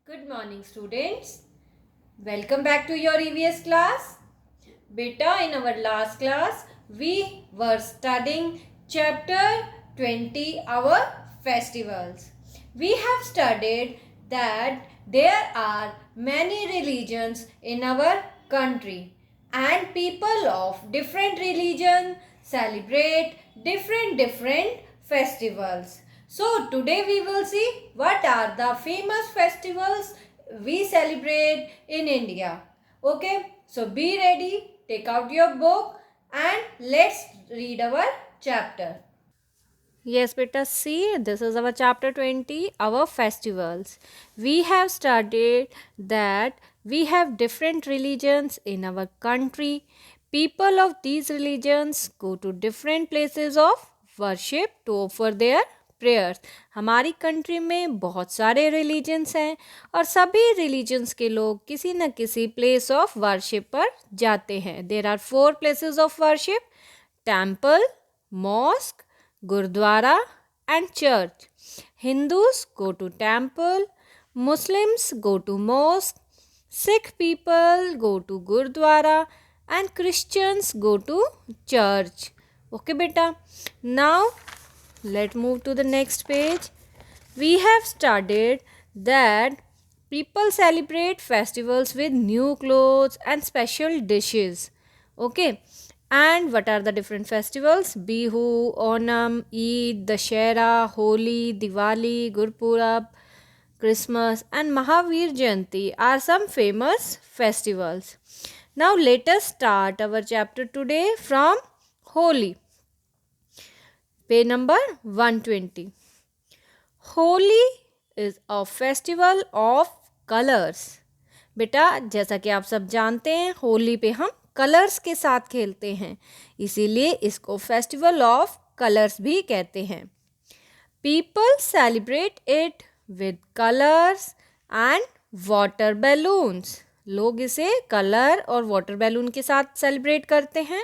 Good morning, students. Welcome back to your EVS class. Beta, in our last class, we were studying chapter 20, our festivals. We have studied that there are many religions in our country, and people of different religion celebrate different festivals. So today we will see what are the famous festivals we celebrate in India. Okay, so be ready, take out your book and let's read our chapter. Yes, beta, see, this is our chapter 20, our festivals. We have studied that we have different religions in our country. People of these religions go to different places of worship to offer their prayers. हमारी country में बहुत सारे religions हैं और सभी religions के लोग किसी न किसी प्लेस ऑफ वर्शिप पर जाते हैं. There are 4 places of worship: temple, mosque, Gurdwara and church. Hindus go to temple, Muslims go to mosque, Sikh people go to Gurdwara and Christians go to church. Okay beta. Now let's move to the next page. We have studied that people celebrate festivals with new clothes and special dishes. Okay. And what are the different festivals? Bihu, Onam, Eid, Dashera, Holi, Diwali, Gurpurab, Christmas and Mahavir Jayanti are some famous festivals. Now let us start our chapter today from Holi. Page number 120. Holi is a festival of colors. बेटा जैसा कि आप सब जानते हैं होली पे हम colours के साथ खेलते हैं, इसीलिए इसको फेस्टिवल ऑफ कलर्स भी कहते हैं. People celebrate it with colours and water balloons. लोग इसे कलर और वाटर बैलून के साथ सेलिब्रेट करते हैं.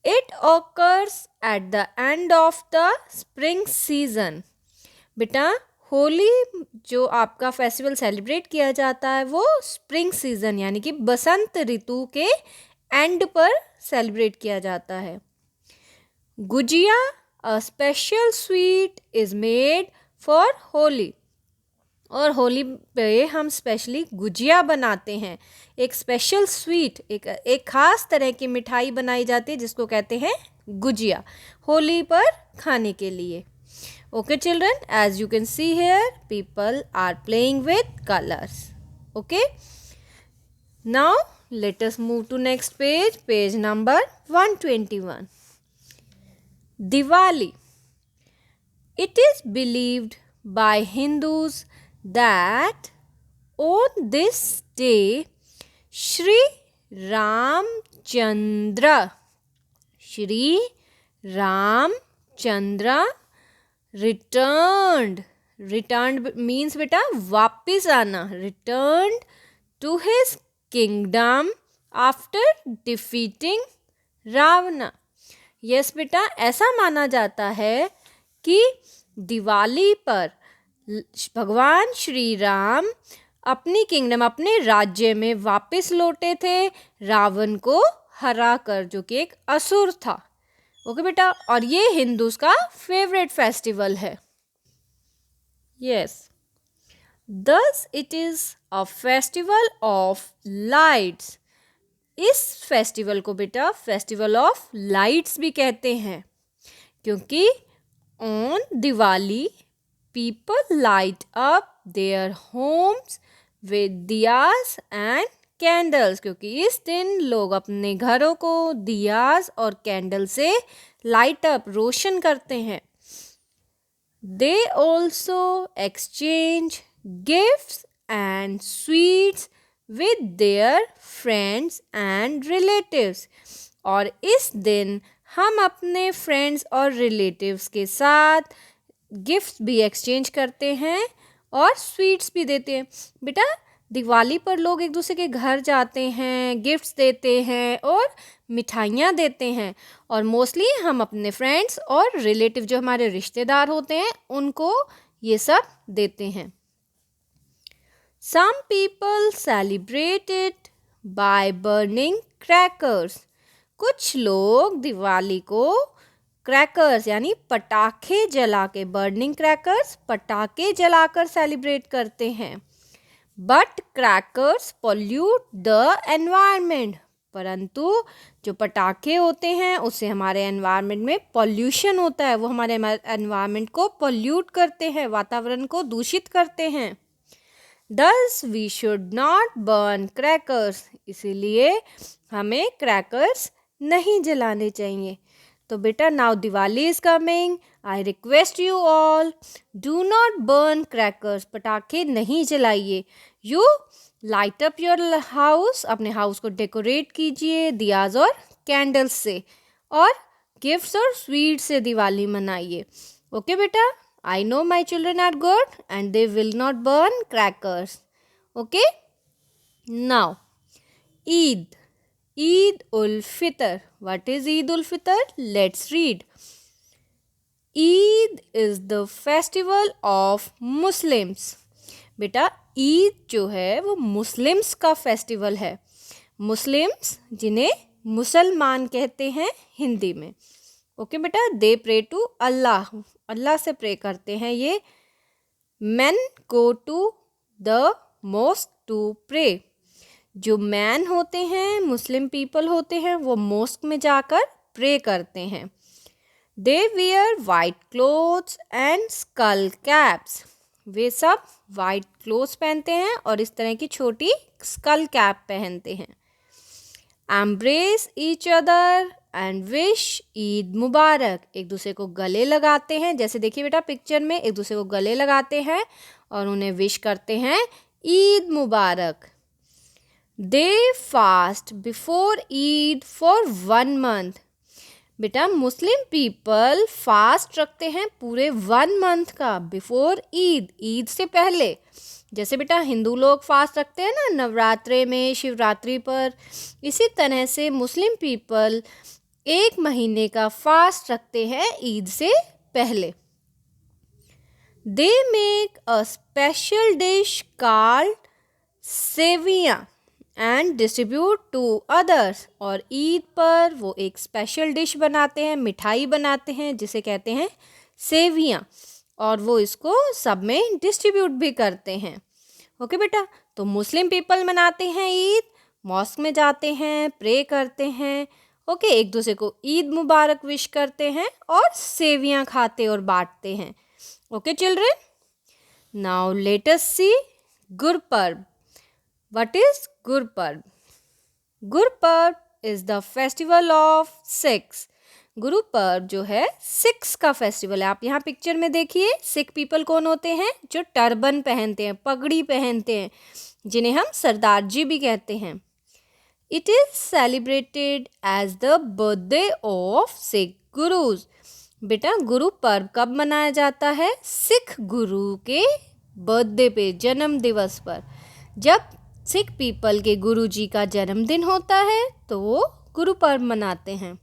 It occurs at the end of the spring season. बेटा होली जो आपका फेस्टिवल सेलिब्रेट किया जाता है वो स्प्रिंग सीजन यानी कि बसंत ऋतु के एंड पर सेलिब्रेट किया जाता है. Gujiya a special sweet is made for Holi. और होली पे हम स्पेशली गुजिया बनाते हैं. एक स्पेशल स्वीट एक ख़ास तरह की मिठाई बनाई जाती है जिसको कहते हैं गुजिया, होली पर खाने के लिए. Okay children, as you can see here, people are playing with colors. Okay. Now let us move to next page, page number 121. Diwali. It is believed by Hindus that on this day Shri Ramchandra returned means बेटा वापिस आना. returned to his kingdom after defeating Ravana. yes बेटा ऐसा माना जाता है कि दिवाली पर भगवान श्री राम अपनी किंगडम अपने राज्य में वापस लौटे थे रावण को हरा कर, जो कि एक असुर था. ओके बेटा, और ये हिंदूज का फेवरेट फेस्टिवल है. Yes, thus it is a festival of lights. इस फेस्टिवल को बेटा फेस्टिवल ऑफ लाइट्स भी कहते हैं क्योंकि on Diwali people light up their homes with diyas and candles. क्योंकि इस दिन लोग अपने घरों को दियास और कैंडल से लाइट अप रोशन करते हैं. They also exchange gifts and sweets with their friends and relatives. और इस दिन हम अपने फ्रेंड्स और रिलेटिव्स के साथ गिफ्ट्स भी एक्सचेंज करते हैं और स्वीट्स भी देते हैं. बेटा दिवाली पर लोग एक दूसरे के घर जाते हैं, गिफ्ट्स देते हैं और मिठाइयाँ देते हैं, और मोस्टली हम अपने फ्रेंड्स और रिलेटिव जो हमारे रिश्तेदार होते हैं उनको ये सब देते हैं. Some people celebrate it by burning crackers. कुछ लोग दिवाली को क्रैकर्स यानी पटाखे जला के, बर्निंग क्रैकर्स पटाखे जलाकर सेलिब्रेट करते हैं. But crackers pollute the environment. परंतु जो पटाखे होते हैं उससे हमारे एनवायरनमेंट में पॉल्यूशन होता है, वो हमारे एनवायरनमेंट को पॉल्यूट करते हैं, वातावरण को दूषित करते हैं. Thus we should not burn crackers. इसीलिए हमें क्रैकर्स नहीं जलाने चाहिए. तो बेटा now Diwali is coming. I request you all, do not burn crackers. पटाखे नहीं जलाइए. You light up your house. अपने हाउस को डेकोरेट कीजिए दियाज और कैंडल्स से, और गिफ्ट्स और स्वीट से दिवाली मनाइए. ओके बेटा, I know my children are good and they will not burn crackers. Okay? Now, Eid. Eid ul Fitr. What is Eid ul Fitr? Let's read. Eid is the festival of Muslims. बेटा ईद जो है वो Muslims का festival है. Muslims जिन्हें मुसलमान कहते हैं हिंदी में. ओके बेटा, दे प्रे टू अल्लाह. अल्लाह से प्रे करते हैं ये. Man go to the mosque to pray. जो मैन होते हैं, मुस्लिम पीपल होते हैं, वो मॉस्क में जाकर प्रे करते हैं. They wear white clothes and skull caps. वे सब वाइट क्लोथ्स पहनते हैं और इस तरह की छोटी स्कल कैप पहनते हैं. Embrace each other and wish Eid Mubarak. एक दूसरे को गले लगाते हैं. जैसे देखिए बेटा पिक्चर में, एक दूसरे को गले लगाते हैं और उन्हें विश करते हैं Eid Mubarak. They fast before Eid for 1 month. बेटा मुस्लिम पीपल फास्ट रखते हैं पूरे 1 month का बिफोर ईद, ईद से पहले. जैसे बेटा हिंदू लोग फास्ट रखते हैं ना नवरात्रे में, शिवरात्रि पर, इसी तरह से मुस्लिम पीपल 1 महीने का फास्ट रखते हैं ईद से पहले. They make a special dish called seviyan and distribute to others. और ईद पर वो एक स्पेशल डिश बनाते हैं, मिठाई बनाते हैं जिसे कहते हैं सेवियां, और वो इसको सब में डिस्ट्रीब्यूट भी करते हैं. ओके बेटा, तो मुस्लिम पीपल मनाते हैं ईद, मॉस्क में जाते हैं, प्रे करते हैं. ओके, एक दूसरे को ईद मुबारक विश करते हैं और सेवियां खाते और बांटते हैं. Okay children, now let us see Gurpurab. What is Gurpurab? Gurpurab is the festival of Sikhs. Gurpurab जो है सिख्स का फेस्टिवल है. आप यहाँ पिक्चर में देखिए, सिख पीपल कौन होते हैं? जो टर्बन पहनते हैं, पगड़ी पहनते हैं, जिन्हें हम सरदार जी भी कहते हैं. It is celebrated as the birthday of Sikh gurus. बेटा गुरु पर्व कब मनाया जाता है? सिख गुरु के बर्थडे पे, जन्म दिवस पर. जब सिख पीपल के गुरु जी का जन्मदिन होता है तो वो गुरु पर्व मनाते हैं.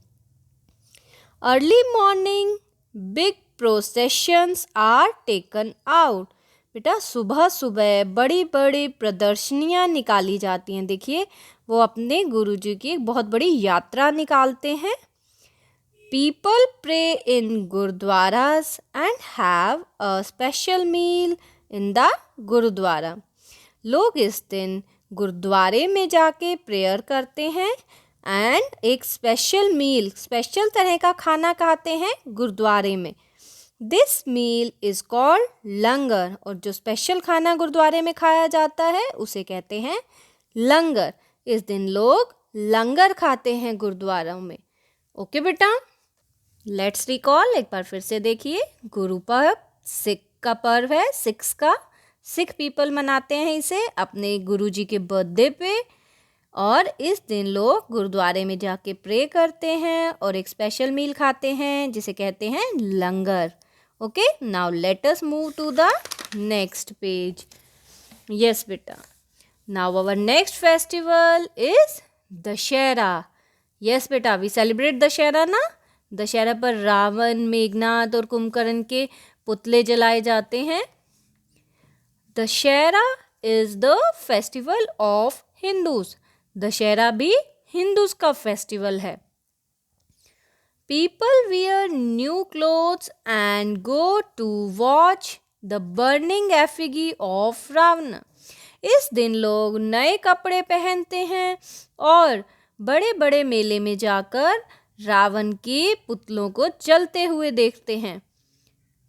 Early morning big processions are taken out. बेटा सुबह सुबह बड़ी बड़ी प्रदर्शनियाँ निकाली जाती हैं. देखिए वो अपने गुरुजी की एक बहुत बड़ी यात्रा निकालते हैं. People pray in gurdwaras and have a special meal in the gurdwara. लोग इस दिन गुरुद्वारे में जाके प्रेयर करते हैं एंड एक स्पेशल मील, स्पेशल तरह का खाना खाते हैं गुरुद्वारे में. दिस मील इज कॉल्ड लंगर. और जो स्पेशल खाना गुरुद्वारे में खाया जाता है उसे कहते हैं लंगर. इस दिन लोग लंगर खाते हैं गुरुद्वारों में. ओके बेटा, लेट्स रिकॉल. एक बार फिर से देखिए. गुरु पर्व सिख का पर्व है, सिख्स का. सिख पीपल मनाते हैं इसे अपने गुरुजी के बर्थडे पे, और इस दिन लोग गुरुद्वारे में जाके प्रे करते हैं और एक स्पेशल मील खाते हैं जिसे कहते हैं langar. Okay, now let us move to the next page. Yes बेटा, now our next festival is Dussehra. Yes बेटा, वी सेलिब्रेट दशहरा ना. दशहरा पर रावण, मेघनाद और कुंभकर्ण के पुतले जलाए जाते हैं. Dussehra is the festival of Hindus. Dussehra भी हिंदूज का फेस्टिवल है। People wear new clothes and go to watch the burning effigy of Ravana. इस दिन लोग नए कपड़े पहनते हैं और बड़े बड़े मेले में जाकर रावण के पुतलों को जलते हुए देखते हैं।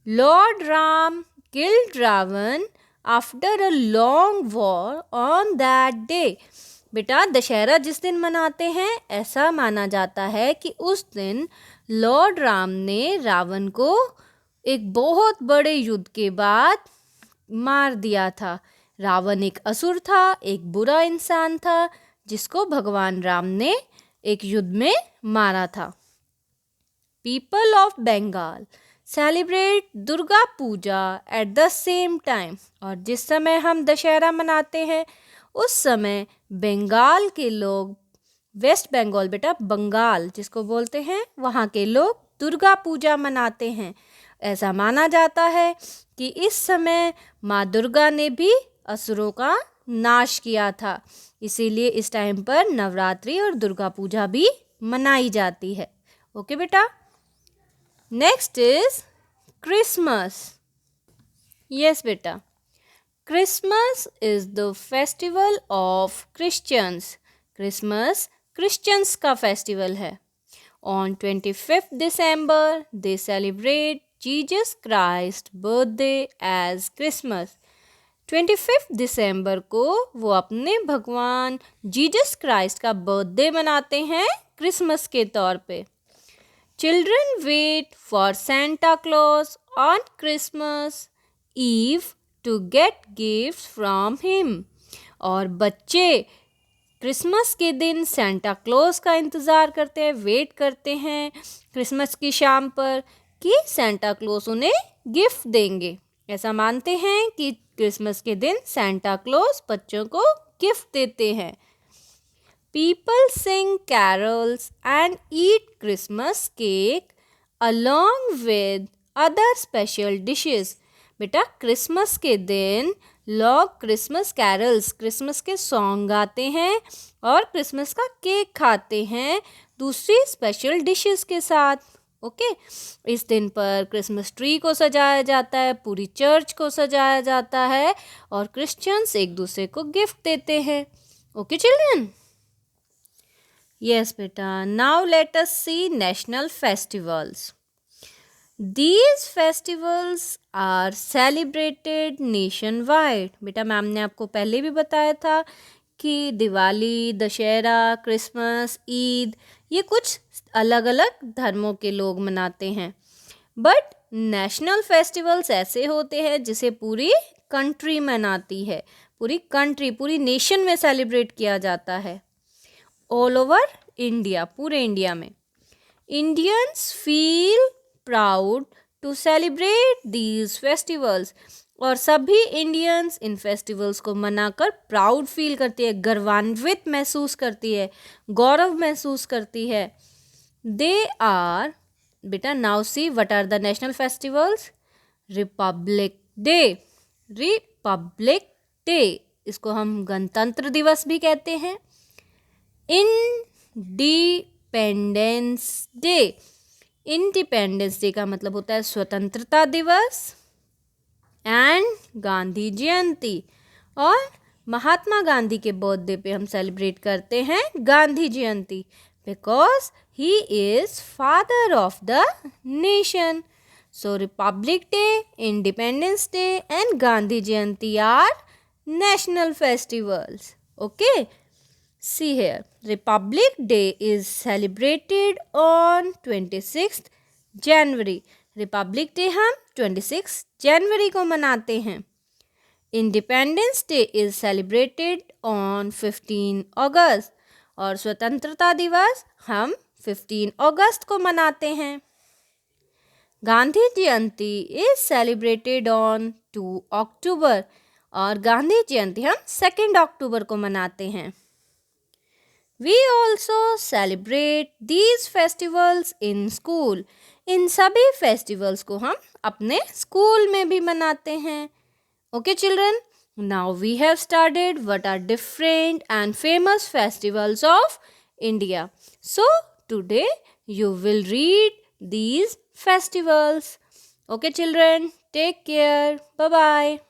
Lord Ram killed Ravan after a long war on that day. बेटा दशहरा जिस दिन मनाते हैं ऐसा माना जाता है कि उस दिन लॉर्ड राम ने रावण को एक बहुत बड़े युद्ध के बाद मार दिया था। रावण एक असुर था, एक बुरा इंसान था जिसको भगवान राम ने एक युद्ध में मारा था। People of Bengal celebrate Durga Puja at the same time. और जिस समय हम दशहरा मनाते हैं उस समय बंगाल के लोग, वेस्ट बंगाल बेटा बंगाल जिसको बोलते हैं, वहाँ के लोग दुर्गा पूजा मनाते हैं। ऐसा माना जाता है कि इस समय माँ दुर्गा ने भी असुरों का नाश किया था, इसीलिए इस टाइम पर नवरात्रि और दुर्गा पूजा भी मनाई जाती है। ओके बेटा। Next is Christmas. यस बेटा, Christmas is the festival of Christians. Christmas Christians का फेस्टिवल है। On 25 December they celebrate Jesus Christ birthday as Christmas. 25 दिसंबर को वो अपने भगवान जीसस क्राइस्ट का बर्थडे मनाते हैं क्रिसमस के तौर पे। Children wait for Santa Claus on Christmas Eve to get gifts from him. और बच्चे क्रिसमस के दिन सेंटा क्लॉज का इंतज़ार करते हैं, वेट करते हैं क्रिसमस की शाम पर कि सेंटा क्लॉज उन्हें गिफ्ट देंगे। ऐसा मानते हैं कि क्रिसमस के दिन सेंटा क्लॉज बच्चों को गिफ्ट देते हैं। People sing carols and eat Christmas cake along with other special dishes. बेटा क्रिसमस के दिन लोग क्रिसमस कैरल्स, क्रिसमस के सॉन्ग गाते हैं और क्रिसमस का केक खाते हैं दूसरी स्पेशल डिशेस के साथ। ओके, इस दिन पर क्रिसमस ट्री को सजाया जाता है, पूरी चर्च को सजाया जाता है और क्रिश्चियंस एक दूसरे को गिफ्ट देते हैं। Okay children. यस बेटा, now let us see national festivals. These festivals are celebrated nationwide. बेटा मैम ने आपको पहले भी बताया था कि दिवाली, दशहरा, क्रिसमस, ईद ये कुछ अलग अलग धर्मों के लोग मनाते हैं, बट नेशनल फेस्टिवल्स ऐसे होते हैं जिसे पूरी कंट्री मनाती है, पूरी कंट्री, पूरी नेशन में सेलिब्रेट किया जाता है। ऑल ओवर इंडिया, पूरे इंडिया में Indians feel proud to celebrate these festivals. और सभी इंडियंस इन फेस्टिवल्स को मनाकर प्राउड फील करती है, गर्वान्वित महसूस करती है, गौरव महसूस करती है। दे आर, बेटा now see what are the national festivals. Republic day, republic day इसको हम गणतंत्र दिवस भी कहते हैं। इंडिपेंडेंस डे, इंडिपेंडेंस डे का मतलब होता है स्वतंत्रता दिवस। एंड गांधी जयंती, और महात्मा गांधी के बर्थडे पे हम सेलिब्रेट करते हैं Gandhi Jayanti, because he is father of the nation. So republic day, independence day and Gandhi Jayanti are national festivals. Okay, see here, Republic Day is celebrated on 26th January. Republic Day हम 26 जनवरी को मनाते हैं। Independence Day is celebrated on 15 अगस्त, और स्वतंत्रता दिवस हम 15 अगस्त को मनाते हैं। गांधी जयंती is celebrated on 2 अक्टूबर, और गांधी जयंती हम 2 अक्टूबर को मनाते हैं। We also celebrate these festivals in school. इन सभी फेस्टिवल्स को हम अपने स्कूल में भी मनाते हैं। Okay children, Now we have started what are different and famous festivals of India. So today you will read these festivals. Okay children, take care. Bye bye.